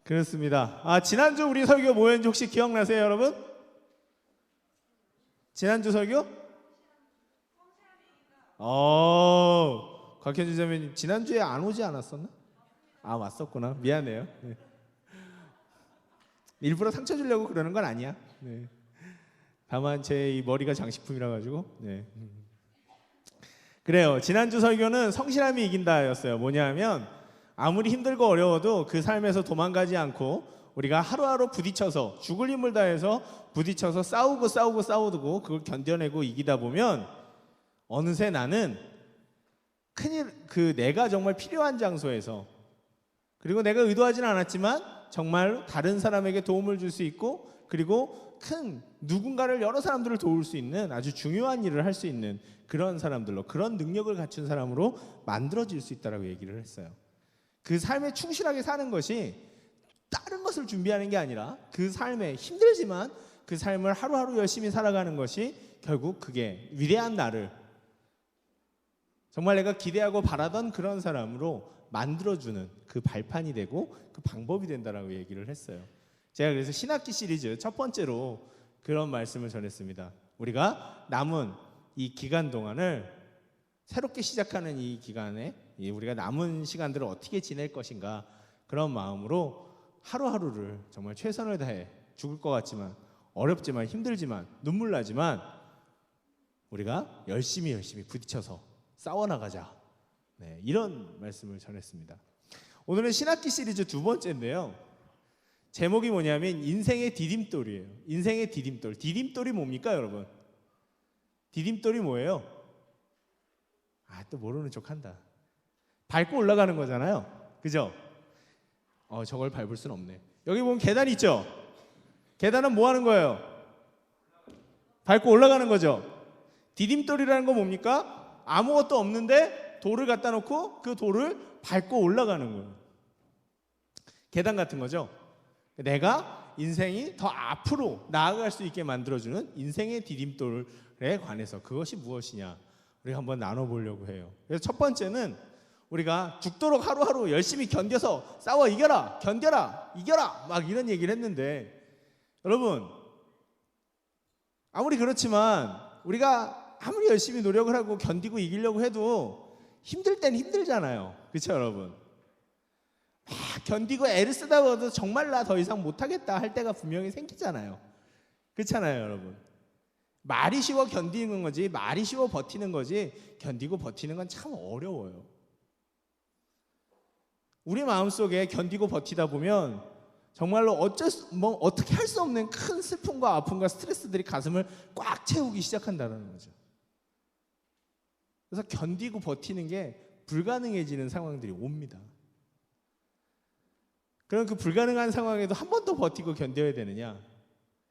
그렇습니다. 지난주 우리 설교 뭐였는지 혹시 기억나세요, 여러분? 지난주 설교? 곽현주 자매님 지난주에 안 오지 않았었나? 왔었구나. 미안해요. 네. 일부러 상처 주려고 그러는 건 아니야. 네. 다만 제 이 머리가 장식품이라 가지고. 네. 그래요. 지난주 설교는 성실함이 이긴다였어요. 뭐냐면 아무리 힘들고 어려워도 그 삶에서 도망가지 않고 우리가 하루하루 부딪혀서 죽을 힘을 다해서 부딪혀서 싸우고 그걸 견뎌내고 이기다 보면 어느새 나는 내가 정말 필요한 장소에서, 그리고 내가 의도하지는 않았지만 정말 다른 사람에게 도움을 줄 수 있고, 그리고 누군가를 여러 사람들을 도울 수 있는 아주 중요한 일을 할 수 있는 그런 사람들로, 그런 능력을 갖춘 사람으로 만들어질 수 있다라고 얘기를 했어요. 그 삶에 충실하게 사는 것이 다른 것을 준비하는 게 아니라 그 삶에 힘들지만 그 삶을 하루하루 열심히 살아가는 것이 결국 그게 위대한 나를, 정말 내가 기대하고 바라던 그런 사람으로 만들어주는 그 발판이 되고 그 방법이 된다라고 얘기를 했어요. 제가 그래서 신학기 시리즈 첫 번째로 그런 말씀을 전했습니다. 우리가 남은 이 기간 동안을, 새롭게 시작하는 이 기간에 우리가 남은 시간들을 어떻게 지낼 것인가, 그런 마음으로 하루하루를 정말 최선을 다해, 죽을 것 같지만 어렵지만 힘들지만 눈물 나지만 우리가 열심히 부딪혀서 싸워나가자. 네, 이런 말씀을 전했습니다. 오늘은 신학기 시리즈 두 번째인데요. 제목이 뭐냐면 인생의 디딤돌이에요. 인생의 디딤돌. 디딤돌이 뭡니까, 여러분? 디딤돌이 뭐예요? 또 모르는 척한다. 밟고 올라가는 거잖아요. 그죠? 저걸 밟을 수는 없네. 여기 보면 계단 있죠? 계단은 뭐 하는 거예요? 밟고 올라가는 거죠. 디딤돌이라는 건 뭡니까? 아무것도 없는데 돌을 갖다 놓고 그 돌을 밟고 올라가는 거예요. 계단 같은 거죠. 내가 인생이 더 앞으로 나아갈 수 있게 만들어주는 인생의 디딤돌에 관해서 그것이 무엇이냐, 우리가 한번 나눠보려고 해요. 그래서 첫 번째는 우리가 죽도록 하루하루 열심히 견뎌서 싸워 이겨라, 견뎌라, 이겨라, 막 이런 얘기를 했는데, 여러분 아무리 그렇지만 우리가 아무리 열심히 노력을 하고 견디고 이기려고 해도 힘들 땐 힘들잖아요. 그렇죠, 여러분? 막 견디고 애를 쓰다 보도 정말 나 더 이상 못하겠다 할 때가 분명히 생기잖아요. 그렇잖아요, 여러분? 말이 쉬워 견디는 거지, 말이 쉬워 버티는 거지, 견디고 버티는 건 참 어려워요. 우리 마음속에 견디고 버티다 보면 정말로 어떻게 할 수 없는 큰 슬픔과 아픔과 스트레스들이 가슴을 꽉 채우기 시작한다는 거죠. 그래서 견디고 버티는 게 불가능해지는 상황들이 옵니다. 그럼 그 불가능한 상황에도 한 번 더 버티고 견뎌야 되느냐?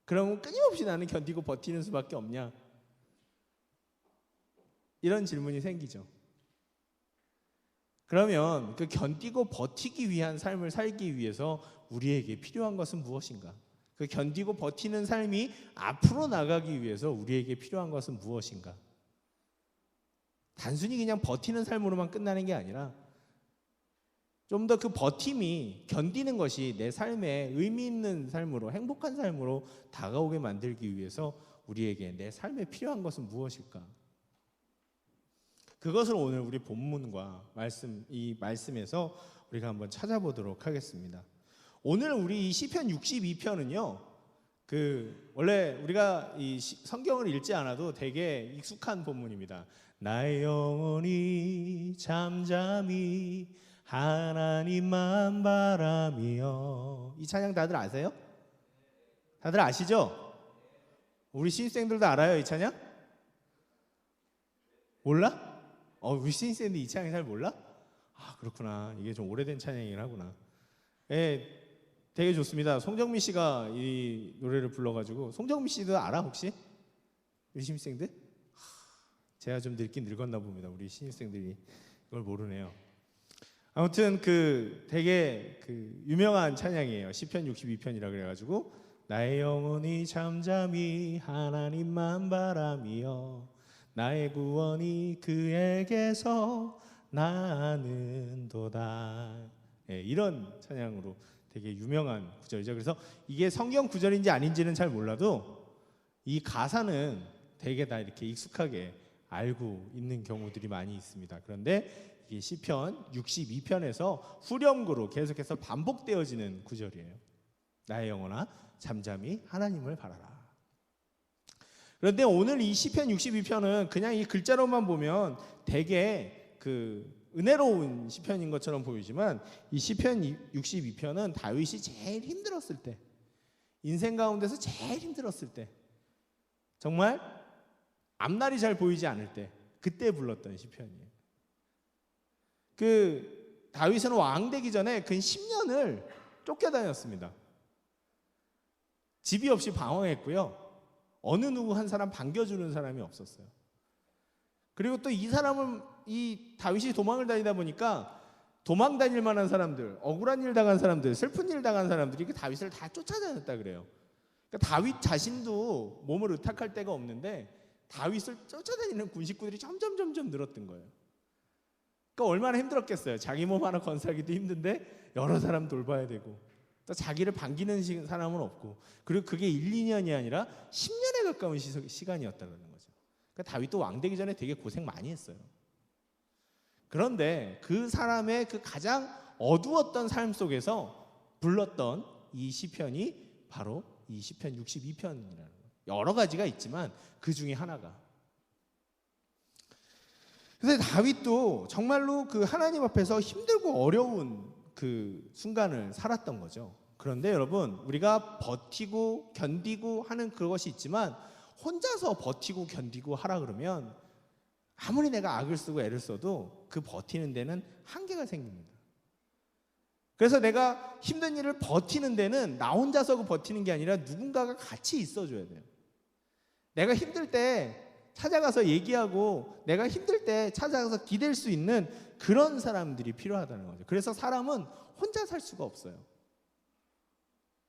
그러면 끊임없이 나는 견디고 버티는 수밖에 없냐? 이런 질문이 생기죠. 그러면 그 견디고 버티기 위한 삶을 살기 위해서 우리에게 필요한 것은 무엇인가? 그 견디고 버티는 삶이 앞으로 나가기 위해서 우리에게 필요한 것은 무엇인가? 단순히 그냥 버티는 삶으로만 끝나는 게 아니라 좀 더 그 버팀이, 견디는 것이 내 삶에 의미 있는 삶으로, 행복한 삶으로 다가오게 만들기 위해서 우리에게 내 삶에 필요한 것은 무엇일까? 그것을 오늘 우리 본문과 이 말씀에서 우리가 한번 찾아보도록 하겠습니다. 오늘 우리 이 시편 62편은요, 원래 우리가 이 성경을 읽지 않아도 되게 익숙한 본문입니다. 나의 영혼이 잠잠히 하나님만 바라며. 이 찬양 다들 아세요? 다들 아시죠? 우리 신입생들도 알아요, 이 찬양? 몰라? 우리 신입생들 이 찬양 잘 몰라? 그렇구나. 이게 좀 오래된 찬양이긴 하구나. 예, 되게 좋습니다. 송정민 씨가 이 노래를 불러가지고. 송정민 씨도 알아, 혹시? 우리 신입생들? 제가 좀 늙긴 늙었나 봅니다. 우리 신입생들이 이걸 모르네요. 아무튼 되게 유명한 찬양이에요. 시편 62편이라 그래가지고 나의 영혼이 잠잠히 하나님만 바라며 나의 구원이 그에게서 나는도다. 이런 찬양으로 되게 유명한 구절이죠. 그래서 이게 성경 구절인지 아닌지는 잘 몰라도 이 가사는 되게 다 이렇게 익숙하게 알고 있는 경우들이 많이 있습니다. 그런데 이게 시편 62편에서 후렴구로 계속해서 반복되어지는 구절이에요. 나의 영혼아 잠잠히 하나님을 바라라. 그런데 오늘 이 시편 62편은 그냥 이 글자로만 보면 되게 은혜로운 시편인 것처럼 보이지만 이 시편 62편은 다윗이 제일 힘들었을 때, 인생 가운데서 제일 힘들었을 때, 정말 앞날이 잘 보이지 않을 때, 그때 불렀던 시편이에요. 다윗은 왕 되기 전에 근 10년을 쫓겨다녔습니다. 집이 없이 방황했고요. 어느 누구 한 사람 반겨주는 사람이 없었어요. 그리고 또 이 다윗이 도망을 다니다 보니까 도망 다닐 만한 사람들, 억울한 일 당한 사람들, 슬픈 일 당한 사람들이 그 다윗을 다 쫓아다녔다 그래요. 그러니까 다윗 자신도 몸을 의탁할 데가 없는데 다윗을 쫓아다니는 군 식구들이 점점 늘었던 거예요. 그러니까 얼마나 힘들었겠어요. 자기 몸 하나 건사하기도 힘든데 여러 사람 돌봐야 되고 또 자기를 반기는 사람은 없고, 그리고 그게 1, 2년이 아니라 10년에 가까운 시간이었다는 거죠. 그러니까 다윗도 왕 되기 전에 되게 고생 많이 했어요. 그런데 그 사람의 그 가장 어두웠던 삶 속에서 불렀던 이 시편이 바로 이 시편 62편이라는 거예요. 여러 가지가 있지만 그 중에 하나가. 그래서 다윗도 정말로 그 하나님 앞에서 힘들고 어려운 그 순간을 살았던 거죠. 그런데 여러분, 우리가 버티고 견디고 하는 그것이 있지만 혼자서 버티고 견디고 하라 그러면 아무리 내가 악을 쓰고 애를 써도 그 버티는 데는 한계가 생깁니다. 그래서 내가 힘든 일을 버티는 데는 나 혼자서 버티는 게 아니라 누군가가 같이 있어줘야 돼요. 내가 힘들 때 찾아가서 얘기하고 내가 힘들 때 찾아가서 기댈 수 있는 그런 사람들이 필요하다는 거죠. 그래서 사람은 혼자 살 수가 없어요.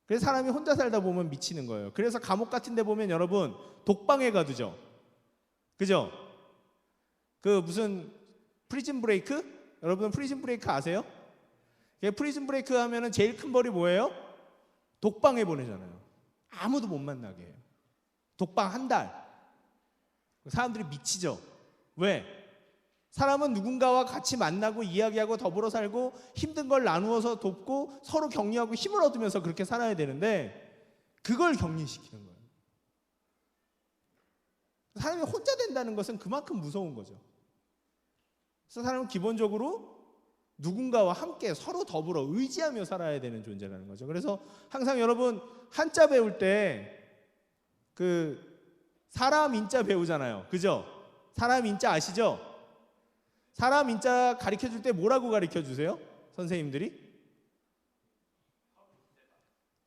그래서 사람이 혼자 살다 보면 미치는 거예요. 그래서 감옥 같은 데 보면 여러분 독방에 가두죠. 그죠? 무슨 프리즌 브레이크? 여러분 프리즌 브레이크 아세요? 프리즌 브레이크 하면은 제일 큰 벌이 뭐예요? 독방에 보내잖아요. 아무도 못 만나게 해요. 독방 한 달. 사람들이 미치죠. 왜? 사람은 누군가와 같이 만나고 이야기하고 더불어 살고 힘든 걸 나누어서 돕고 서로 격려하고 힘을 얻으면서 그렇게 살아야 되는데 그걸 격리시키는 거예요. 사람이 혼자 된다는 것은 그만큼 무서운 거죠. 그래서 사람은 기본적으로 누군가와 함께 서로 더불어 의지하며 살아야 되는 존재라는 거죠. 그래서 항상 여러분 한자 배울 때 사람 인자 배우잖아요. 그죠? 사람 인자 아시죠? 사람 인자 가르쳐 줄 때 뭐라고 가르쳐 주세요? 선생님들이?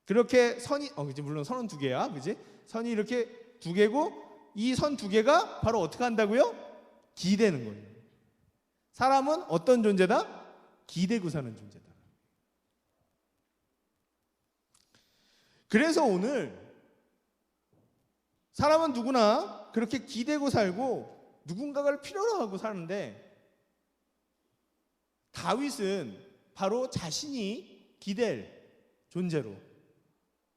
그렇게 선이 물론 선은 두 개야. 그지? 선이 이렇게 두 개고 이 선 두 개가 바로 어떻게 한다고요? 기대는 거예요. 사람은 어떤 존재다? 기대고 사는 존재다. 그래서 오늘 사람은 누구나 그렇게 기대고 살고 누군가를 필요로 하고 사는데 다윗은 바로 자신이 기댈 존재로,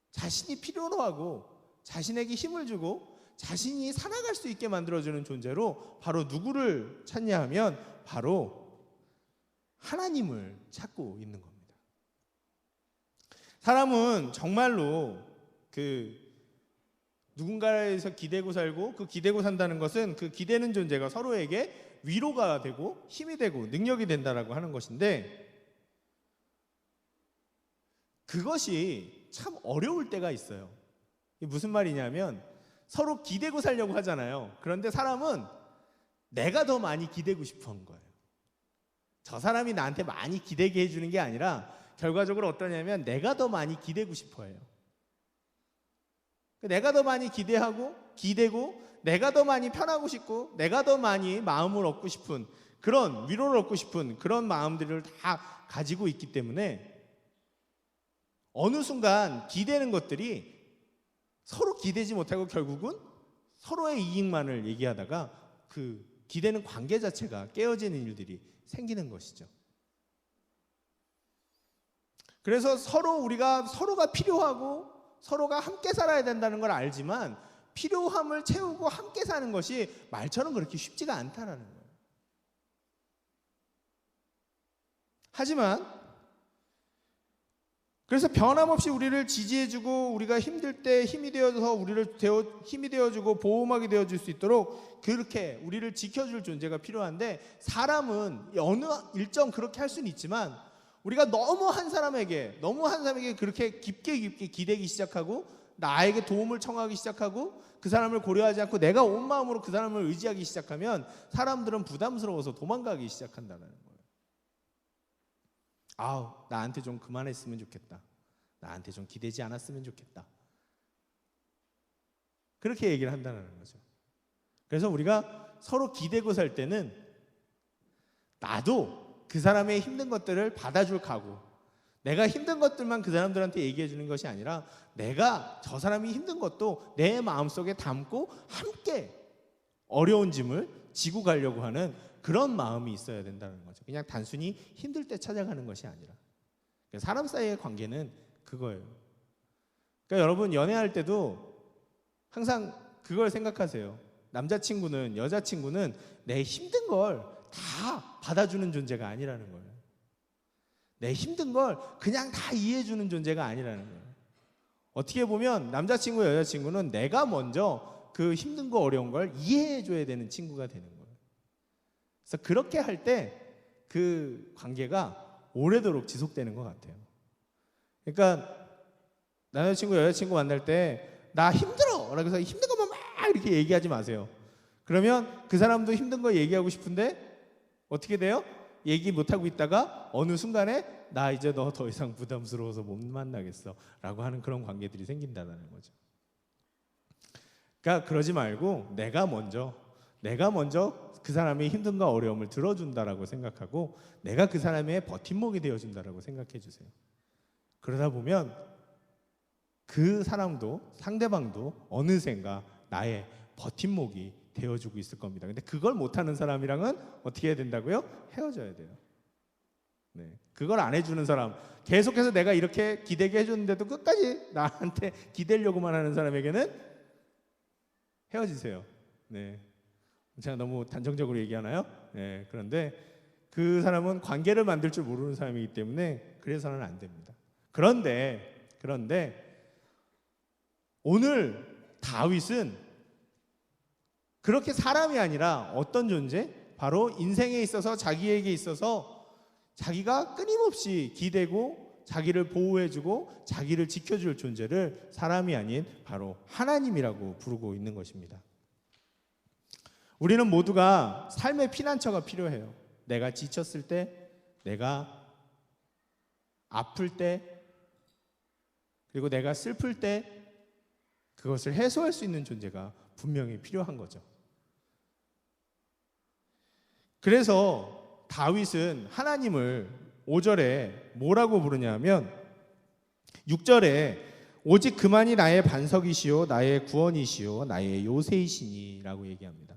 자신이 필요로 하고 자신에게 힘을 주고 자신이 살아갈 수 있게 만들어주는 존재로 바로 누구를 찾냐 하면 바로 하나님을 찾고 있는 겁니다. 사람은 정말로 누군가에서 기대고 살고 그 기대고 산다는 것은 그 기대는 존재가 서로에게 위로가 되고 힘이 되고 능력이 된다라고 하는 것인데 그것이 참 어려울 때가 있어요. 이게 무슨 말이냐면 서로 기대고 살려고 하잖아요. 그런데 사람은 내가 더 많이 기대고 싶어 하는 거예요. 저 사람이 나한테 많이 기대게 해주는 게 아니라 결과적으로 어떠냐면 내가 더 많이 기대고 싶어 해요. 내가 더 많이 기대고 내가 더 많이 편하고 싶고 내가 더 많이 마음을 얻고 싶은 그런 위로를 얻고 싶은 그런 마음들을 다 가지고 있기 때문에 어느 순간 기대는 것들이 서로 기대지 못하고 결국은 서로의 이익만을 얘기하다가 그 기대는 관계 자체가 깨어지는 일들이 생기는 것이죠. 그래서 우리가 서로가 필요하고 서로가 함께 살아야 된다는 걸 알지만 필요함을 채우고 함께 사는 것이 말처럼 그렇게 쉽지가 않다라는 거예요. 하지만 그래서 변함없이 우리를 지지해주고 우리가 힘들 때 힘이 되어서 힘이 되어주고 보호막이 되어줄 수 있도록 그렇게 우리를 지켜줄 존재가 필요한데, 사람은 어느 일정 그렇게 할 수는 있지만 우리가 너무 한 사람에게 그렇게 깊게 기대기 시작하고 나에게 도움을 청하기 시작하고 그 사람을 고려하지 않고 내가 온 마음으로 그 사람을 의지하기 시작하면 사람들은 부담스러워서 도망가기 시작한다는 거예요. 나한테 좀 그만했으면 좋겠다. 나한테 좀 기대지 않았으면 좋겠다. 그렇게 얘기를 한다는 거죠. 그래서 우리가 서로 기대고 살 때는 나도 그 사람의 힘든 것들을 받아줄 각오, 내가 힘든 것들만 그 사람들한테 얘기해 주는 것이 아니라 내가 저 사람이 힘든 것도 내 마음속에 담고 함께 어려운 짐을 지고 가려고 하는 그런 마음이 있어야 된다는 거죠. 그냥 단순히 힘들 때 찾아가는 것이 아니라. 사람 사이의 관계는 그거예요. 그러니까 여러분 연애할 때도 항상 그걸 생각하세요. 남자친구는, 여자친구는 내 힘든 걸 다 받아주는 존재가 아니라는 거예요. 내 힘든 걸 그냥 다 이해해주는 존재가 아니라는 거예요. 어떻게 보면 남자친구, 여자친구는 내가 먼저 그 힘든 거 어려운 걸 이해해줘야 되는 친구가 되는 거예요. 그래서 그렇게 할 때 그 관계가 오래도록 지속되는 것 같아요. 그러니까 남자친구, 여자친구 만날 때 나 힘들어! 라고 해서 힘든 것만 막 이렇게 얘기하지 마세요. 그러면 그 사람도 힘든 거 얘기하고 싶은데 어떻게 돼요? 얘기 못하고 있다가 어느 순간에 나 이제 너 더 이상 부담스러워서 못 만나겠어 라고 하는 그런 관계들이 생긴다는 거죠. 그러니까 그러지 말고 내가 먼저 그 사람의 힘듦과 어려움을 들어준다라고 생각하고 내가 그 사람의 버팀목이 되어준다라고 생각해 주세요. 그러다 보면 그 사람도, 상대방도 어느샌가 나의 버팀목이 되어주고 있을 겁니다. 근데 그걸 못하는 사람이랑은 어떻게 해야 된다고요? 헤어져야 돼요. 네, 그걸 안 해주는 사람, 계속해서 내가 이렇게 기대게 해줬는데도 끝까지 나한테 기대려고만 하는 사람에게는 헤어지세요. 네, 제가 너무 단정적으로 얘기하나요? 네, 그런데 그 사람은 관계를 만들 줄 모르는 사람이기 때문에 그래서는 안 됩니다. 그런데 오늘 다윗은 그렇게 사람이 아니라 어떤 존재? 바로 인생에 있어서 자기에게 있어서 자기가 끊임없이 기대고 자기를 보호해주고 자기를 지켜줄 존재를 사람이 아닌 바로 하나님이라고 부르고 있는 것입니다. 우리는 모두가 삶의 피난처가 필요해요. 내가 지쳤을 때, 내가 아플 때, 그리고 내가 슬플 때 그것을 해소할 수 있는 존재가 분명히 필요한 거죠. 그래서 다윗은 하나님을 5절에 뭐라고 부르냐면 6절에 오직 그만이 나의 반석이시요 나의 구원이시요 나의 요새이시니 라고 얘기합니다.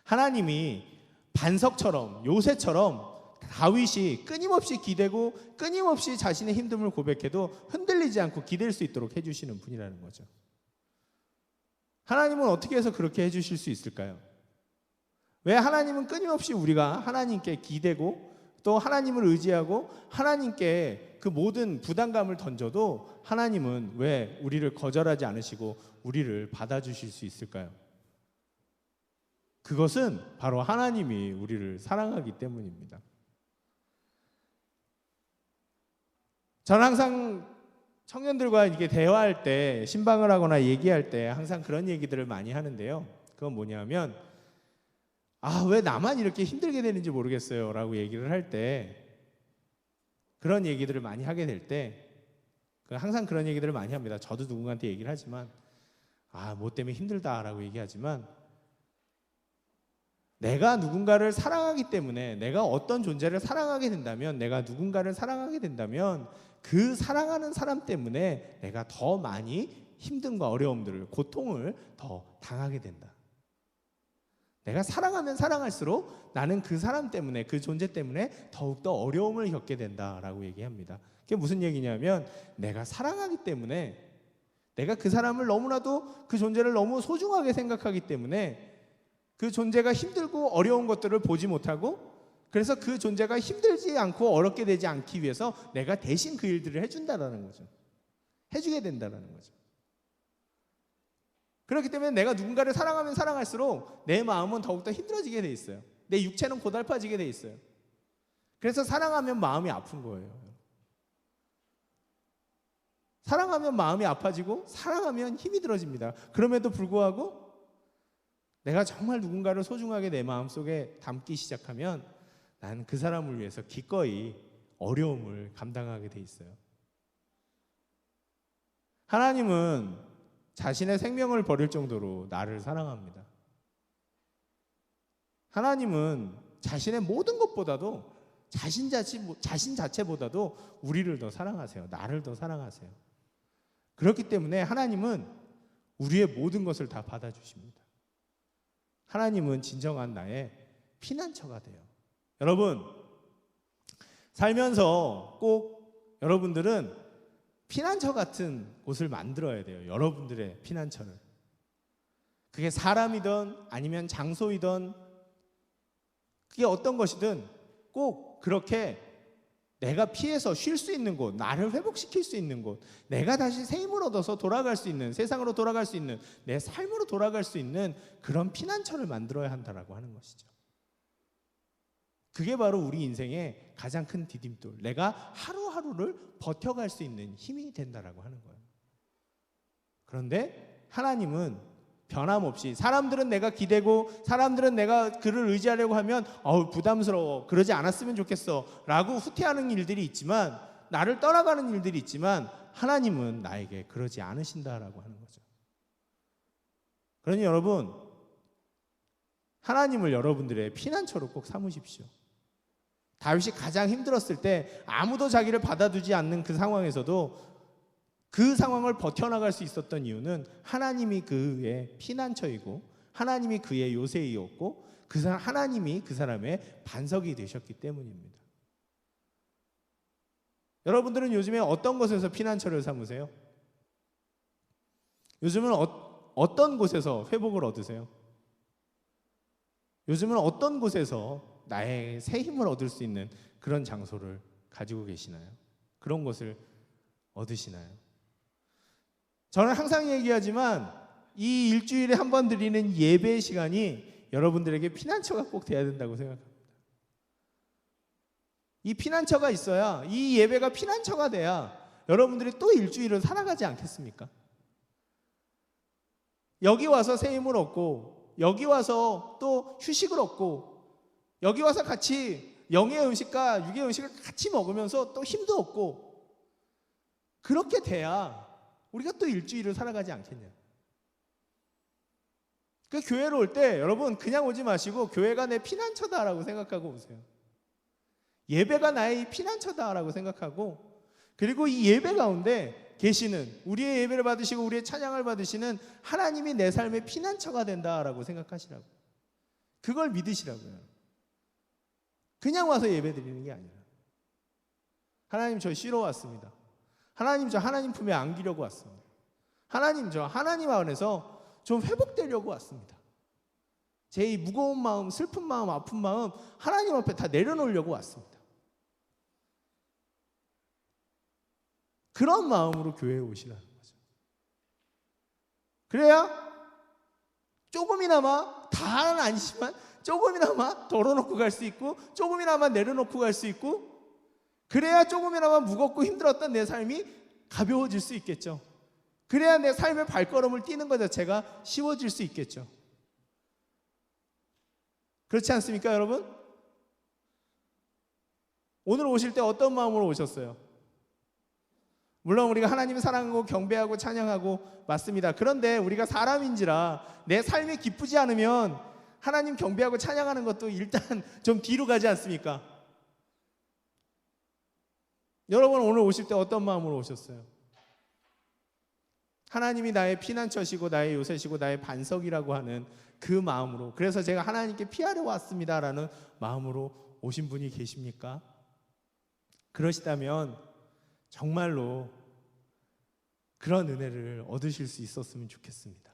하나님이 반석처럼 요새처럼 다윗이 끊임없이 기대고 끊임없이 자신의 힘듦을 고백해도 흔들리지 않고 기댈 수 있도록 해주시는 분이라는 거죠. 하나님은 어떻게 해서 그렇게 해주실 수 있을까요? 왜 하나님은 끊임없이 우리가 하나님께 기대고 또 하나님을 의지하고 하나님께 그 모든 부담감을 던져도 하나님은 왜 우리를 거절하지 않으시고 우리를 받아주실 수 있을까요? 그것은 바로 하나님이 우리를 사랑하기 때문입니다. 저는 항상 청년들과 이렇게 대화할 때, 신방을 하거나 얘기할 때 항상 그런 얘기들을 많이 하는데요. 그건 뭐냐면 왜 나만 이렇게 힘들게 되는지 모르겠어요 라고 얘기를 할 때, 그런 얘기들을 많이 하게 될 때 항상 그런 얘기들을 많이 합니다. 저도 누군가한테 얘기를 하지만 뭐 때문에 힘들다라고 얘기하지만 내가 누군가를 사랑하기 때문에, 내가 어떤 존재를 사랑하게 된다면, 내가 누군가를 사랑하게 된다면 그 사랑하는 사람 때문에 내가 더 많이 힘듦과 어려움들을, 고통을 더 당하게 된다. 내가 사랑하면 사랑할수록 나는 그 사람 때문에, 그 존재 때문에 더욱더 어려움을 겪게 된다라고 얘기합니다. 그게 무슨 얘기냐면, 내가 사랑하기 때문에, 내가 그 사람을 너무나도, 그 존재를 너무 소중하게 생각하기 때문에 그 존재가 힘들고 어려운 것들을 보지 못하고, 그래서 그 존재가 힘들지 않고 어렵게 되지 않기 위해서 내가 대신 그 일들을 해준다라는 거죠. 해주게 된다라는 거죠. 그렇기 때문에 내가 누군가를 사랑하면 사랑할수록 내 마음은 더욱더 힘들어지게 돼 있어요. 내 육체는 고달파지게 돼 있어요. 그래서 사랑하면 마음이 아픈 거예요. 사랑하면 마음이 아파지고 사랑하면 힘이 들어집니다. 그럼에도 불구하고 내가 정말 누군가를 소중하게 내 마음속에 담기 시작하면 난 그 사람을 위해서 기꺼이 어려움을 감당하게 돼 있어요. 하나님은 자신의 생명을 버릴 정도로 나를 사랑합니다. 하나님은 자신의 모든 것보다도, 자신 자체보다도 우리를 더 사랑하세요. 나를 더 사랑하세요. 그렇기 때문에 하나님은 우리의 모든 것을 다 받아주십니다. 하나님은 진정한 나의 피난처가 돼요. 여러분, 살면서 꼭 여러분들은 피난처 같은 곳을 만들어야 돼요. 여러분들의 피난처를. 그게 사람이든 아니면 장소이든 그게 어떤 것이든 꼭 그렇게 내가 피해서 쉴 수 있는 곳, 나를 회복시킬 수 있는 곳, 내가 다시 새 힘을 얻어서 돌아갈 수 있는, 세상으로 돌아갈 수 있는, 내 삶으로 돌아갈 수 있는 그런 피난처를 만들어야 한다라고 하는 것이죠. 그게 바로 우리 인생의 가장 큰 디딤돌, 내가 하루하루를 버텨갈 수 있는 힘이 된다라고 하는 거예요. 그런데 하나님은 변함없이, 사람들은 내가 기대고 사람들은 내가 그를 의지하려고 하면 부담스러워, 그러지 않았으면 좋겠어 라고 후퇴하는 일들이 있지만, 나를 떠나가는 일들이 있지만, 하나님은 나에게 그러지 않으신다라고 하는 거죠. 그러니 여러분, 하나님을 여러분들의 피난처로 꼭 삼으십시오. 다윗이 가장 힘들었을 때 아무도 자기를 받아주지 않는 그 상황에서도 그 상황을 버텨나갈 수 있었던 이유는 하나님이 그의 피난처이고 하나님이 그의 요새이었고 하나님이 그 사람의 반석이 되셨기 때문입니다. 여러분들은 요즘에 어떤 곳에서 피난처를 삼으세요? 요즘은 어떤 곳에서 회복을 얻으세요? 요즘은 어떤 곳에서 나의 새 힘을 얻을 수 있는 그런 장소를 가지고 계시나요? 그런 것을 얻으시나요? 저는 항상 얘기하지만 이 일주일에 한 번 드리는 예배 시간이 여러분들에게 피난처가 꼭 돼야 된다고 생각합니다. 이 피난처가 있어야, 이 예배가 피난처가 돼야 여러분들이 또 일주일을 살아가지 않겠습니까? 여기 와서 새 힘을 얻고, 여기 와서 또 휴식을 얻고, 여기 와서 같이 영의 음식과 육의 음식을 같이 먹으면서 또 힘도 얻고, 그렇게 돼야 우리가 또 일주일을 살아가지 않겠냐. 그 교회로 올 때 여러분 그냥 오지 마시고 교회가 내 피난처다라고 생각하고 오세요. 예배가 나의 피난처다라고 생각하고, 그리고 이 예배 가운데 계시는, 우리의 예배를 받으시고 우리의 찬양을 받으시는 하나님이 내 삶의 피난처가 된다라고 생각하시라고. 그걸 믿으시라고요. 그냥 와서 예배 드리는 게 아니라, 하나님 저 쉬러 왔습니다. 하나님 저 하나님 품에 안기려고 왔습니다. 하나님 저 하나님 안에서 좀 회복되려고 왔습니다. 제 이 무거운 마음, 슬픈 마음, 아픈 마음 하나님 앞에 다 내려놓으려고 왔습니다. 그런 마음으로 교회에 오시라는 거죠. 그래야 조금이나마, 다는 아니지만 조금이나마 덜어놓고 갈 수 있고, 조금이나마 내려놓고 갈 수 있고, 그래야 조금이나마 무겁고 힘들었던 내 삶이 가벼워질 수 있겠죠. 그래야 내 삶의 발걸음을 뛰는 것 자체가 쉬워질 수 있겠죠. 그렇지 않습니까, 여러분? 오늘 오실 때 어떤 마음으로 오셨어요? 물론 우리가 하나님을 사랑하고 경배하고 찬양하고 맞습니다. 그런데 우리가 사람인지라 내 삶이 기쁘지 않으면 하나님 경배하고 찬양하는 것도 일단 좀 뒤로 가지 않습니까? 여러분 오늘 오실 때 어떤 마음으로 오셨어요? 하나님이 나의 피난처시고 나의 요새시고 나의 반석이라고 하는 그 마음으로, 그래서 제가 하나님께 피하러 왔습니다라는 마음으로 오신 분이 계십니까? 그러시다면 정말로 그런 은혜를 얻으실 수 있었으면 좋겠습니다.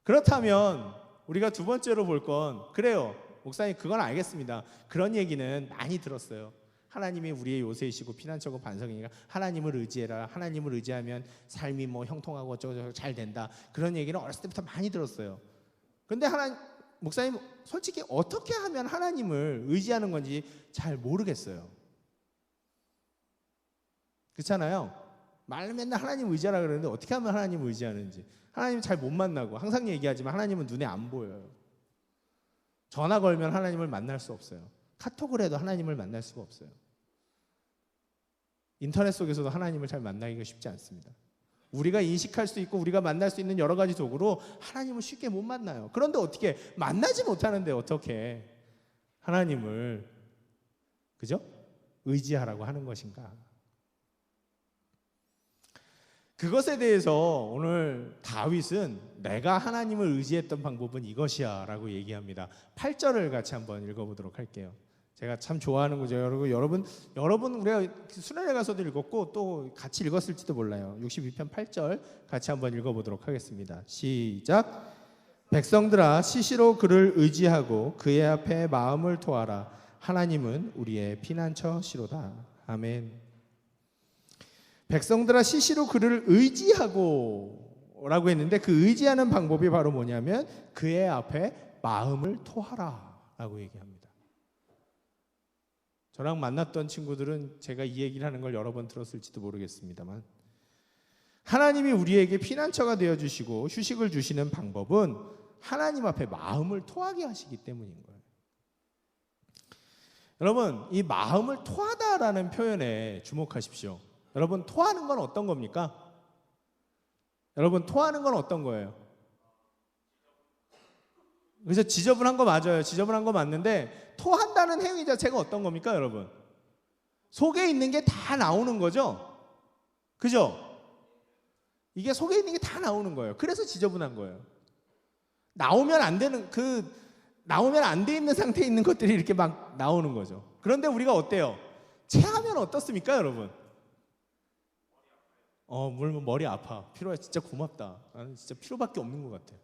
그렇다면 우리가 두 번째로 볼 건, 그래요, 목사님 그건 알겠습니다. 그런 얘기는 많이 들었어요. 하나님이 우리의 요새이시고 피난처고 반석이니까 하나님을 의지해라. 하나님을 의지하면 삶이 뭐 형통하고 어쩌고저쩌고 잘 된다. 그런 얘기는 어렸을 때부터 많이 들었어요. 그런데 목사님 솔직히 어떻게 하면 하나님을 의지하는 건지 잘 모르겠어요. 그렇잖아요. 맨날 하나님 의지하라 그러는데 어떻게 하면 하나님을 의지하는지, 하나님 잘 못 만나고, 항상 얘기하지만 하나님은 눈에 안 보여요. 전화 걸면 하나님을 만날 수 없어요. 카톡을 해도 하나님을 만날 수가 없어요. 인터넷 속에서도 하나님을 잘 만나기가 쉽지 않습니다. 우리가 인식할 수 있고 우리가 만날 수 있는 여러 가지 도구로 하나님을 쉽게 못 만나요. 그런데 어떻게 만나지 못하는데 어떻게 하나님을 그죠? 의지하라고 하는 것인가? 그것에 대해서 오늘 다윗은 내가 하나님을 의지했던 방법은 이것이야 라고 얘기합니다. 8절을 같이 한번 읽어보도록 할게요. 제가 참 좋아하는 거죠. 여러분 우리가 수련회 가서도 읽었고 또 같이 읽었을지도 몰라요. 62편 8절 같이 한번 읽어보도록 하겠습니다. 시작. 백성들아 시시로 그를 의지하고 그의 앞에 마음을 토하라. 하나님은 우리의 피난처시로다. 아멘. 백성들아 시시로 그를 의지하고 라고 했는데, 그 의지하는 방법이 바로 뭐냐면 그의 앞에 마음을 토하라 라고 얘기합니다. 저랑 만났던 친구들은 제가 이 얘기를 하는 걸 여러 번 들었을지도 모르겠습니다만, 하나님이 우리에게 피난처가 되어주시고 휴식을 주시는 방법은 하나님 앞에 마음을 토하게 하시기 때문인 거예요. 여러분, 이 마음을 토하다라는 표현에 주목하십시오. 여러분, 토하는 건 어떤 겁니까? 여러분, 토하는 건 어떤 거예요? 그래서 지저분한 거 맞아요. 지저분한 거 맞는데, 토한다는 행위 자체가 어떤 겁니까, 여러분? 속에 있는 게 다 나오는 거죠? 그죠? 이게 속에 있는 게 다 나오는 거예요. 그래서 지저분한 거예요. 나오면 안 돼 있는 상태에 있는 것들이 이렇게 막 나오는 거죠. 그런데 우리가 어때요? 체하면 어떻습니까, 여러분? 물론 머리 아파. 피로해. 진짜 고맙다. 나는 진짜 피로밖에 없는 것 같아.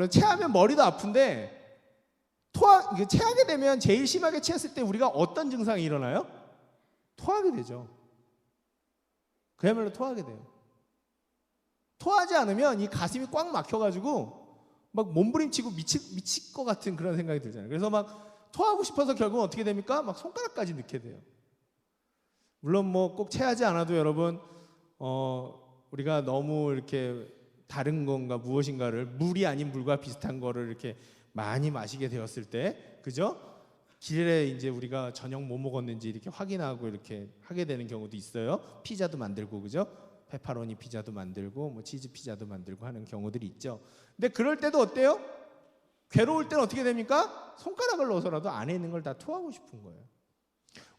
체하면 머리도 아픈데, 체하게 되면 제일 심하게 체했을 때 우리가 어떤 증상이 일어나요? 토하게 되죠. 그야말로 토하게 돼요. 토하지 않으면 이 가슴이 꽉 막혀가지고 막 몸부림치고 미칠 것 같은 그런 생각이 들잖아요. 그래서 막 토하고 싶어서 결국은 어떻게 됩니까? 막 손가락까지 넣게 돼요. 물론 뭐 꼭 체하지 않아도 여러분, 우리가 너무 이렇게 다른 건가 무엇인가를, 물이 아닌 물과 비슷한 거를 이렇게 많이 마시게 되었을 때, 그죠? 길에 이제 우리가 저녁 뭐 먹었는지 이렇게 확인하고 이렇게 하게 되는 경우도 있어요. 피자도 만들고, 그죠? 페퍼로니 피자도 만들고 뭐 치즈 피자도 만들고 하는 경우들이 있죠. 근데 그럴 때도 어때요? 괴로울 때는 어떻게 됩니까? 손가락을 넣어서라도 안에 있는 걸 다 토하고 싶은 거예요.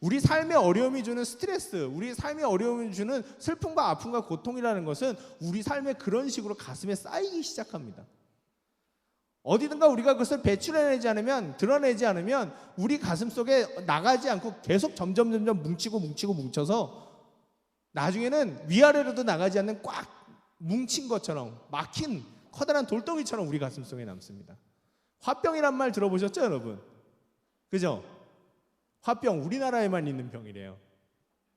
우리 삶의 어려움이 주는 스트레스, 우리 삶의 어려움이 주는 슬픔과 아픔과 고통이라는 것은 우리 삶에 그런 식으로 가슴에 쌓이기 시작합니다. 어디든가 우리가 그것을 배출해내지 않으면, 드러내지 않으면 우리 가슴 속에 나가지 않고 계속 점점 뭉쳐서 나중에는 위아래로도 나가지 않는 꽉 뭉친 것처럼, 막힌 커다란 돌덩이처럼 우리 가슴 속에 남습니다. 화병이란 말 들어보셨죠, 여러분? 그죠? 화병, 우리나라에만 있는 병이래요.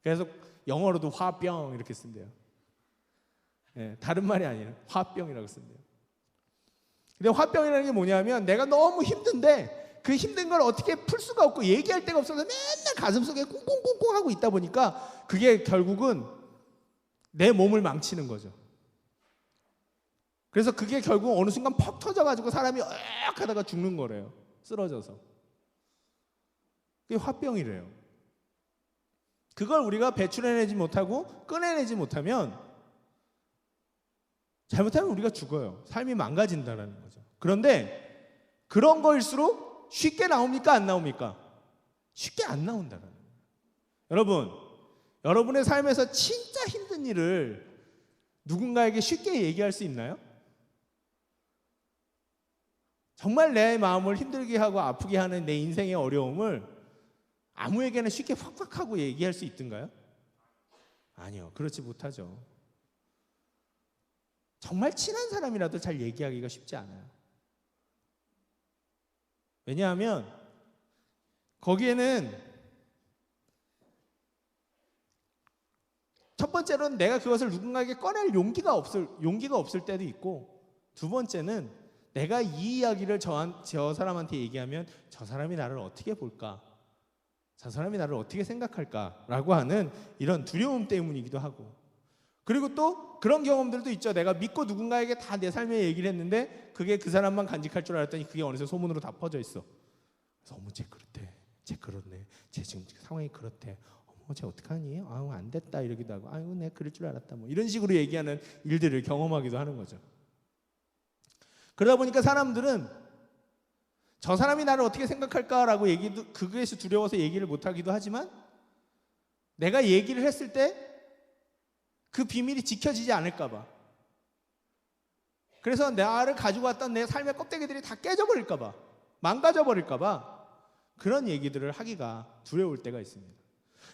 그래서 영어로도 화병 이렇게 쓴대요. 다른 말이 아니라 화병이라고 쓴대요. 근데 화병이라는 게 뭐냐면, 내가 너무 힘든데 그 힘든 걸 어떻게 풀 수가 없고 얘기할 데가 없어서 맨날 가슴속에 꽁꽁꽁꽁 하고 있다 보니까 그게 결국은 내 몸을 망치는 거죠. 그래서 그게 결국 어느 순간 퍽 터져가지고 사람이 으악 하다가 죽는 거래요. 쓰러져서. 그게 화병이래요. 그걸 우리가 배출해내지 못하고 꺼내내지 못하면, 잘못하면 우리가 죽어요. 삶이 망가진다는 거죠. 그런데 그런 거일수록 쉽게 나옵니까? 안 나옵니까? 쉽게 안 나온다는 거예요. 여러분, 여러분의 삶에서 진짜 힘든 일을 누군가에게 쉽게 얘기할 수 있나요? 정말 내 마음을 힘들게 하고 아프게 하는 내 인생의 어려움을 아무에게나 쉽게 팍팍 하고 얘기할 수 있던가요? 아니요, 그렇지 못하죠. 정말 친한 사람이라도 잘 얘기하기가 쉽지 않아요. 왜냐하면 거기에는 첫 번째로는 내가 그것을 누군가에게 꺼낼 용기가 없을 때도 있고, 두 번째는 내가 이 이야기를 저 사람한테 얘기하면 저 사람이 나를 어떻게 볼까? 저 사람이 나를 어떻게 생각할까라고 하는 이런 두려움 때문이기도 하고, 그리고 또 그런 경험들도 있죠. 내가 믿고 누군가에게 다 내 삶의 얘기를 했는데 그게 그 사람만 간직할 줄 알았더니 그게 어느새 소문으로 다 퍼져 있어. 그래서 어머, 쟤 그렇대, 쟤 그렇네, 쟤 지금 상황이 그렇대, 어머 쟤 어떡하니? 아유 안 됐다 이러기도 하고, 아유 내가 그럴 줄 알았다, 뭐 이런 식으로 얘기하는 일들을 경험하기도 하는 거죠. 그러다 보니까 사람들은 저 사람이 나를 어떻게 생각할까라고 그것이 두려워서 얘기를 못하기도 하지만, 내가 얘기를 했을 때 그 비밀이 지켜지지 않을까 봐, 그래서 나를 가지고 왔던 내 삶의 껍데기들이 다 깨져버릴까 봐, 망가져버릴까 봐 그런 얘기들을 하기가 두려울 때가 있습니다.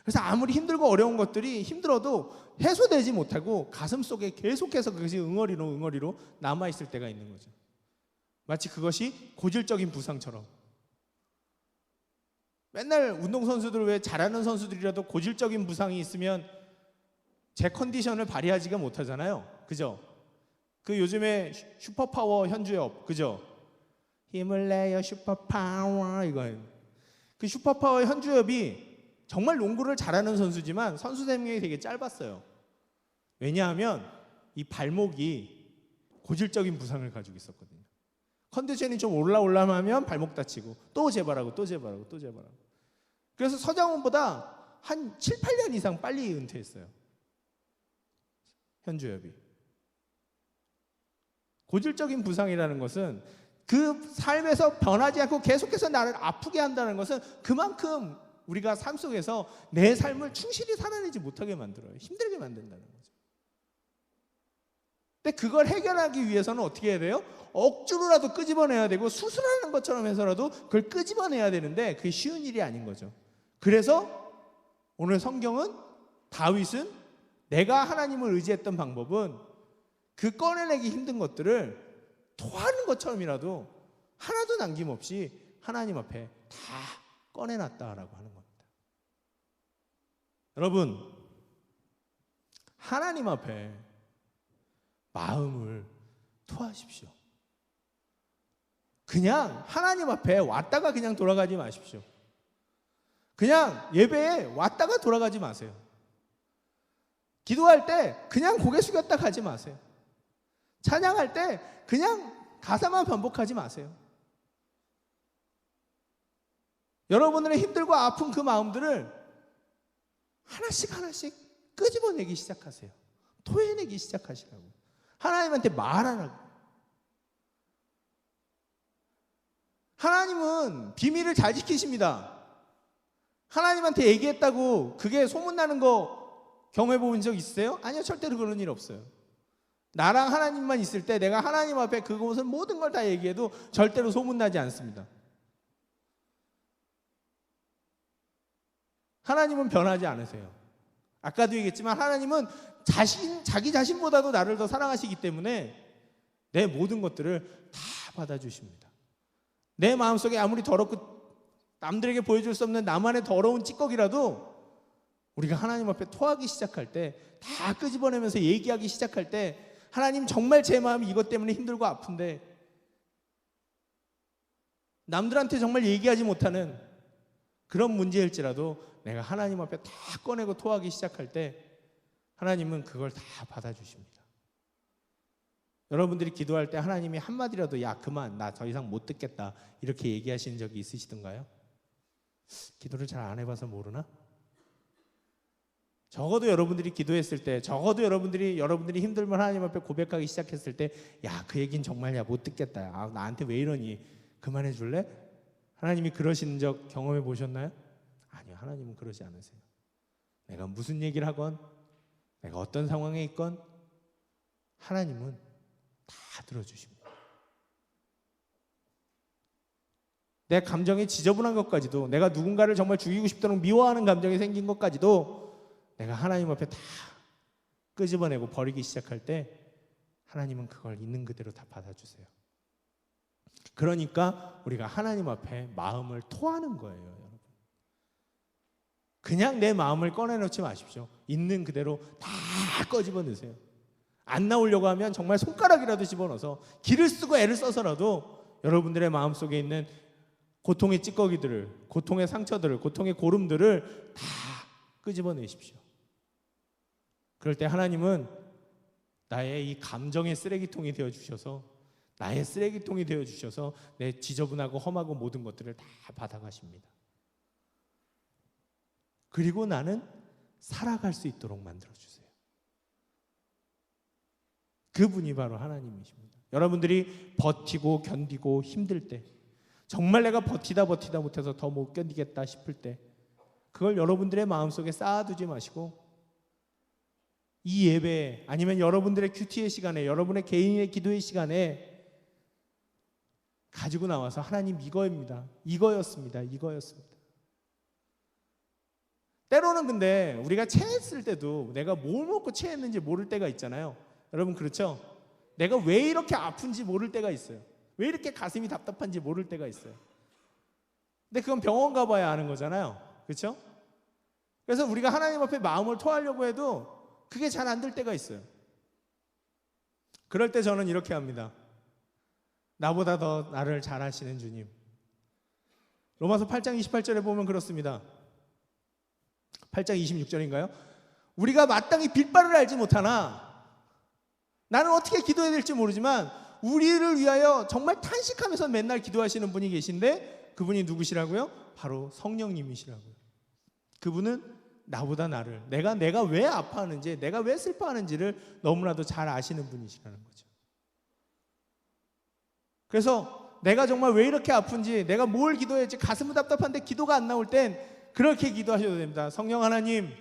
그래서 아무리 힘들고 어려운 것들이 힘들어도 해소되지 못하고 가슴속에 계속해서 그것이 응어리로 남아있을 때가 있는 거죠. 마치 그것이 고질적인 부상처럼. 맨날 운동선수들, 왜 잘하는 선수들이라도 고질적인 부상이 있으면 제 컨디션을 발휘하지가 못하잖아요. 그죠? 그 요즘에 슈퍼파워 현주엽, 그죠? 힘을 내요 슈퍼파워, 이거. 그 슈퍼파워 현주엽이 정말 농구를 잘하는 선수지만 선수 생명이 되게 짧았어요. 왜냐하면 이 발목이 고질적인 부상을 가지고 있었거든요. 컨디션이 좀 올라오려면 발목 다치고 또 재발하고. 그래서 서장훈보다 한 7, 8년 이상 빨리 은퇴했어요. 현주엽이. 고질적인 부상이라는 것은 그 삶에서 변하지 않고 계속해서 나를 아프게 한다는 것은 그만큼 우리가 삶 속에서 내 삶을 충실히 살아내지 못하게 만들어요. 힘들게 만든다는 거죠. 근데 그걸 해결하기 위해서는 어떻게 해야 돼요? 억지로라도 끄집어내야 되고, 수술하는 것처럼 해서라도 그걸 끄집어내야 되는데 그게 쉬운 일이 아닌 거죠. 그래서 오늘 성경은, 다윗은 내가 하나님을 의지했던 방법은 그 꺼내내기 힘든 것들을 토하는 것처럼이라도 하나도 남김없이 하나님 앞에 다 꺼내놨다라고 하는 겁니다. 여러분, 하나님 앞에 마음을 토하십시오. 그냥 하나님 앞에 왔다가 그냥 돌아가지 마십시오. 그냥 예배에 왔다가 돌아가지 마세요. 기도할 때 그냥 고개 숙였다 가지 마세요. 찬양할 때 그냥 가사만 반복하지 마세요. 여러분들의 힘들고 아픈 그 마음들을 하나씩 끄집어내기 시작하세요. 토해내기 시작하시라고. 하나님한테 말하라고. 하나님은 비밀을 잘 지키십니다. 하나님한테 얘기했다고 그게 소문나는 거 경험해 본 적 있으세요? 아니요, 절대로 그런 일 없어요. 나랑 하나님만 있을 때 내가 하나님 앞에 그곳은 모든 걸 다 얘기해도 절대로 소문나지 않습니다. 하나님은 변하지 않으세요. 아까도 얘기했지만 하나님은 자기 자신보다도 나를 더 사랑하시기 때문에 내 모든 것들을 다 받아주십니다. 내 마음속에 아무리 더럽고 남들에게 보여줄 수 없는 나만의 더러운 찌꺼기라도 우리가 하나님 앞에 토하기 시작할 때, 다 끄집어내면서 얘기하기 시작할 때, 하나님 정말 제 마음이 이것 때문에 힘들고 아픈데 남들한테 정말 얘기하지 못하는 그런 문제일지라도 내가 하나님 앞에 다 꺼내고 토하기 시작할 때 하나님은 그걸 다 받아주십니다. 여러분들이 기도할 때 하나님이 한마디라도 야 그만, 나 더 이상 못 듣겠다 이렇게 얘기하신 적이 있으시던가요? 기도를 잘 안 해봐서 모르나? 적어도 여러분들이 기도했을 때, 적어도 여러분들이 힘들면 하나님 앞에 고백하기 시작했을 때, 야 그 얘기는 정말 못 듣겠다, 야 나한테 왜 이러니, 그만해 줄래? 하나님이 그러신 적 경험해 보셨나요? 아니요, 하나님은 그러지 않으세요. 내가 무슨 얘기를 하건, 내가 어떤 상황에 있건 하나님은 다 들어주십니다. 내 감정이 지저분한 것까지도, 내가 누군가를 정말 죽이고 싶도록 미워하는 감정이 생긴 것까지도 내가 하나님 앞에 다 끄집어내고 버리기 시작할 때 하나님은 그걸 있는 그대로 다 받아주세요. 그러니까 우리가 하나님 앞에 마음을 토하는 거예요, 여러분. 그냥 내 마음을 꺼내놓지 마십시오. 있는 그대로 다 꺼집어 넣으세요. 안 나오려고 하면 정말 손가락이라도 집어넣어서 기를 쓰고 애를 써서라도 여러분들의 마음속에 있는 고통의 찌꺼기들을, 고통의 상처들을, 고통의 고름들을 다 끄집어 내십시오. 그럴 때 하나님은 나의 이 감정의 쓰레기통이 되어주셔서, 나의 쓰레기통이 되어주셔서 내 지저분하고 험하고 모든 것들을 다 받아가십니다. 그리고 나는 살아갈 수 있도록 만들어주세요. 그분이 바로 하나님이십니다. 여러분들이 버티고 견디고 힘들 때, 정말 내가 버티다 못해서 더 못 견디겠다 싶을 때, 그걸 여러분들의 마음속에 쌓아두지 마시고 이 예배, 아니면 여러분들의 큐티의 시간에, 여러분의 개인의 기도의 시간에 가지고 나와서 하나님 이거입니다, 이거였습니다. 때로는 근데 우리가 체했을 때도 내가 뭘 먹고 체했는지 모를 때가 있잖아요. 여러분 그렇죠? 내가 왜 이렇게 아픈지 모를 때가 있어요. 왜 이렇게 가슴이 답답한지 모를 때가 있어요. 근데 그건 병원 가봐야 아는 거잖아요. 그렇죠? 그래서 우리가 하나님 앞에 마음을 토하려고 해도 그게 잘 안 될 때가 있어요. 그럴 때 저는 이렇게 합니다. 나보다 더 나를 잘 아시는 주님. 로마서 8장 28절에 보면 그렇습니다. 8장 26절인가요? 우리가 마땅히 빌바를 알지 못하나 나는 어떻게 기도해야 될지 모르지만 우리를 위하여 정말 탄식하면서 맨날 기도하시는 분이 계신데, 그분이 누구시라고요? 바로 성령님이시라고요. 그분은 나보다 나를, 내가 왜 아파하는지, 내가 왜 슬퍼하는지를 너무나도 잘 아시는 분이시라는 거죠. 그래서 내가 정말 왜 이렇게 아픈지, 내가 뭘 기도해야지 가슴은 답답한데 기도가 안 나올 땐 그렇게 기도하셔도 됩니다. 성령 하나님,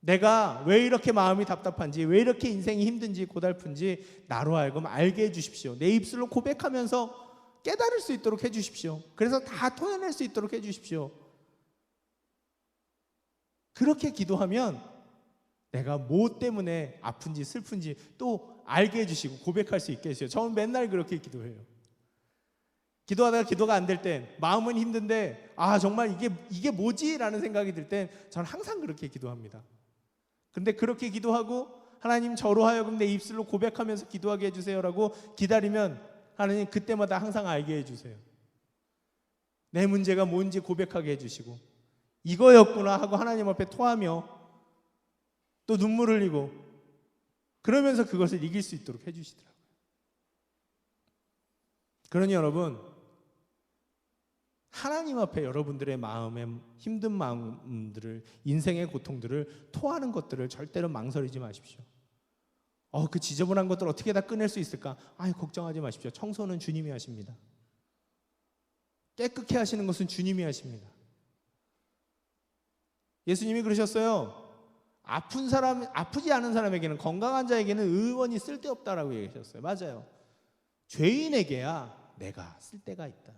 내가 왜 이렇게 마음이 답답한지, 왜 이렇게 인생이 힘든지 고달픈지 나로 하여금 알게 해주십시오. 내 입술로 고백하면서 깨달을 수 있도록 해주십시오. 그래서 다 토해낼 수 있도록 해주십시오. 그렇게 기도하면 내가 뭐 때문에 아픈지 슬픈지 또 알게 해주시고 고백할 수 있게 해주세요. 저는 맨날 그렇게 기도해요. 기도하다가 기도가 안 될 땐, 마음은 힘든데 정말 이게 뭐지? 라는 생각이 들 땐 저는 항상 그렇게 기도합니다. 근데 그렇게 기도하고 하나님 저로 하여금 내 입술로 고백하면서 기도하게 해주세요라고 기다리면 하나님 그때마다 항상 알게 해주세요. 내 문제가 뭔지 고백하게 해주시고, 이거였구나 하고 하나님 앞에 토하며 또 눈물 흘리고 그러면서 그것을 이길 수 있도록 해주시더라고요. 그러니 여러분, 하나님 앞에 여러분들의 마음의 힘든 마음들을, 인생의 고통들을 토하는 것들을 절대로 망설이지 마십시오. 그 지저분한 것들 어떻게 다 꺼낼 수 있을까? 걱정하지 마십시오. 청소는 주님이 하십니다. 깨끗게 하시는 것은 주님이 하십니다. 예수님이 그러셨어요. 아프지 않은 사람에게는, 건강한 자에게는 의원이 쓸데없다라고 얘기하셨어요. 맞아요. 죄인에게야 내가 쓸데가 있다.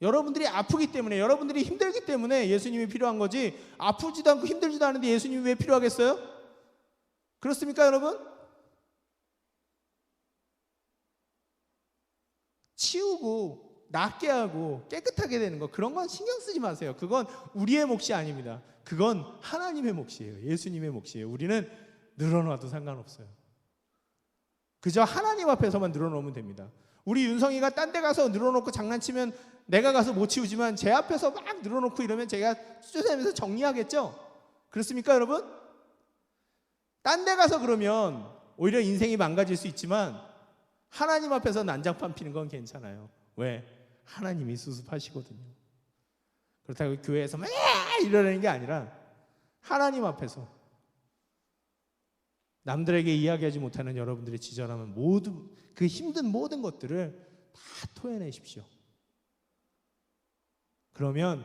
여러분들이 아프기 때문에, 여러분들이 힘들기 때문에 예수님이 필요한 거지, 아프지도 않고 힘들지도 않은데 예수님이 왜 필요하겠어요? 그렇습니까 여러분? 치우고 낫게 하고 깨끗하게 되는 거, 그런 건 신경 쓰지 마세요. 그건 우리의 몫이 아닙니다. 그건 하나님의 몫이에요. 예수님의 몫이에요. 우리는 늘어놔도 상관없어요. 그저 하나님 앞에서만 늘어놓으면 됩니다. 우리 윤성이가 딴 데 가서 늘어놓고 장난치면 내가 가서 못 치우지만 제 앞에서 막 늘어놓고 이러면 제가 쫓아내면서 정리하겠죠? 그렇습니까 여러분? 딴 데 가서 그러면 오히려 인생이 망가질 수 있지만 하나님 앞에서 난장판 피는 건 괜찮아요. 왜? 하나님이 수습하시거든요. 그렇다고 교회에서 막 이러는 게 아니라 하나님 앞에서 남들에게 이야기하지 못하는 여러분들의 지저람은 모두, 그 힘든 모든 것들을 다 토해내십시오. 그러면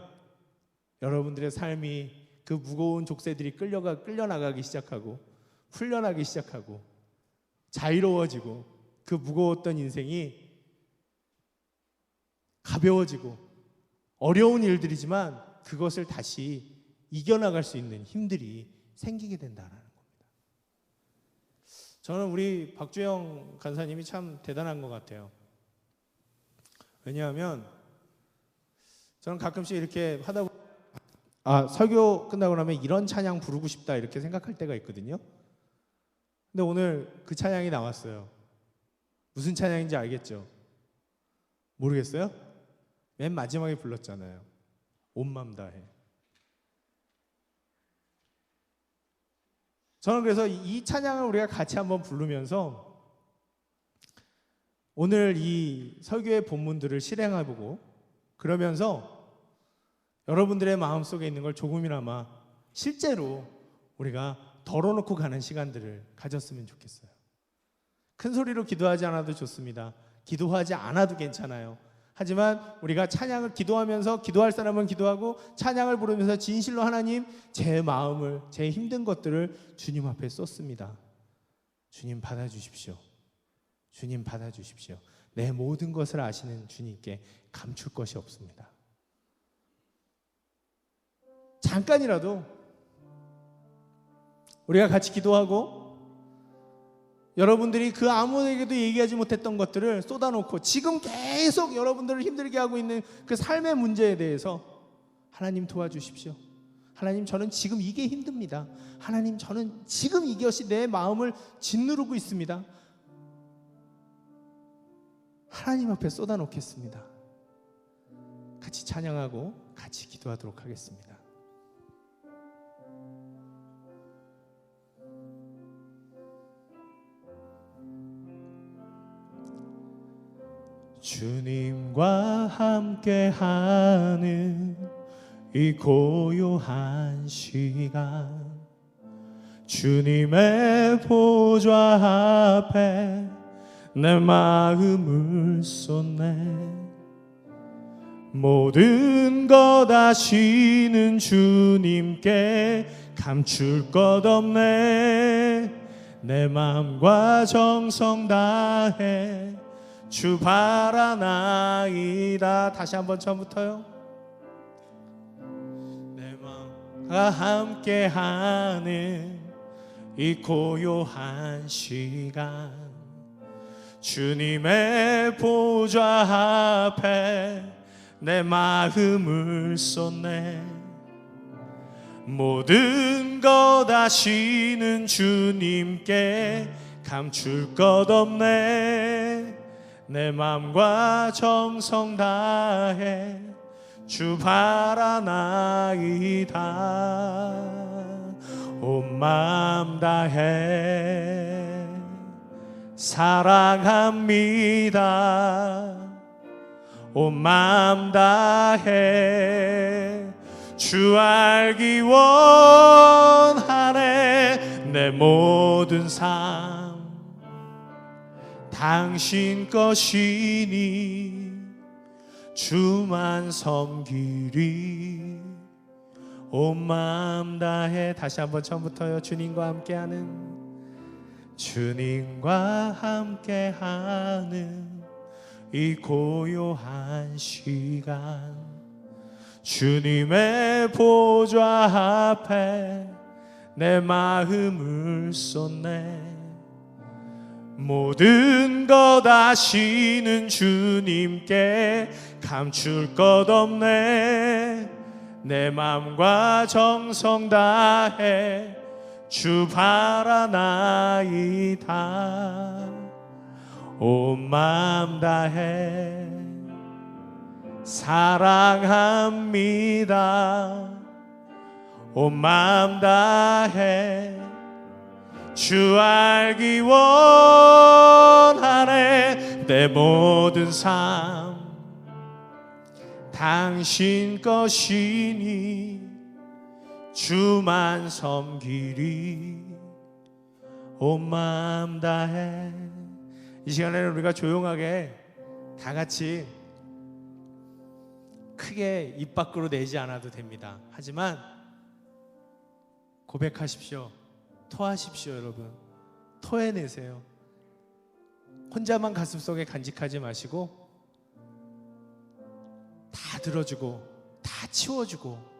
여러분들의 삶이 그 무거운 족쇄들이 끌려나가기 시작하고 풀려나기 시작하고 자유로워지고 그 무거웠던 인생이 가벼워지고 어려운 일들이지만 그것을 다시 이겨나갈 수 있는 힘들이 생기게 된다는 겁니다. 저는 우리 박주영 간사님이 참 대단한 것 같아요. 왜냐하면 저는 가끔씩 이렇게 하다 보면 설교 끝나고 나면 이런 찬양 부르고 싶다 이렇게 생각할 때가 있거든요. 근데 오늘 그 찬양이 나왔어요. 무슨 찬양인지 알겠죠? 모르겠어요? 맨 마지막에 불렀잖아요. 온 맘 다해. 저는 그래서 이 찬양을 우리가 같이 한번 부르면서 오늘 이 설교의 본문들을 실행해보고 그러면서 여러분들의 마음속에 있는 걸 조금이나마 실제로 우리가 덜어놓고 가는 시간들을 가졌으면 좋겠어요. 큰 소리로 기도하지 않아도 좋습니다. 기도하지 않아도 괜찮아요. 하지만 우리가 찬양을 기도하면서 기도할 사람은 기도하고 찬양을 부르면서 진실로 하나님, 제 마음을, 제 힘든 것들을 주님 앞에 쏟습니다. 주님 받아주십시오. 주님 받아주십시오. 내 모든 것을 아시는 주님께 감출 것이 없습니다. 잠깐이라도 우리가 같이 기도하고 여러분들이 그 아무에게도 얘기하지 못했던 것들을 쏟아놓고 지금 계속 여러분들을 힘들게 하고 있는 그 삶의 문제에 대해서 하나님 도와주십시오. 하나님, 저는 지금 이게 힘듭니다. 하나님, 저는 지금 이것이 내 마음을 짓누르고 있습니다. 하나님 앞에 쏟아놓겠습니다. 같이 찬양하고 같이 기도하도록 하겠습니다. 주님과 함께하는 이 고요한 시간, 주님의 보좌 앞에 내 마음을 쏟네. 모든 것 아시는 주님께 감출 것 없네. 내 마음과 정성 다해 주 바라나이다. 다시 한번 처음부터요. 내 마음과 함께하는 이 고요한 시간, 주님의 보좌 앞에 내 마음을 쏟네. 모든 것 아시는 주님께 감출 것 없네. 내 마음과 정성 다해 주 바라나이다. 온 마음 다해 사랑합니다. 온 마음 다해 주 알기 원하네. 내 모든 삶 당신 것이니 주만 섬기리. 온 마음 다해. 다시 한번 처음부터요. 주님과 함께하는 이 고요한 시간, 주님의 보좌 앞에 내 마음을 쏟네. 모든 것 아시는 주님께 감출 것 없네. 내 마음과 정성 다해 주 바라나이다. 온 마음 다해 사랑합니다. 온 마음 다해 주 알기 원하네. 내 모든 삶 당신 것이니 주만 섬기리. 온 마음 다해. 이 시간에는 우리가 조용하게 다 같이 크게 입 밖으로 내지 않아도 됩니다. 하지만 고백하십시오. 토하십시오, 여러분. 토해내세요. 혼자만 가슴속에 간직하지 마시고 다 들어주고 다 치워주고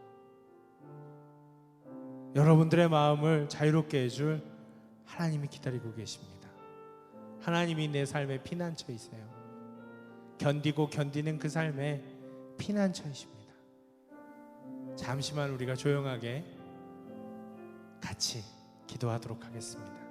여러분들의 마음을 자유롭게 해줄 하나님이 기다리고 계십니다. 하나님이 내 삶의 피난처이세요. 견디고 견디는 그 삶의 피난처이십니다. 잠시만 우리가 조용하게 같이 기도하도록 하겠습니다.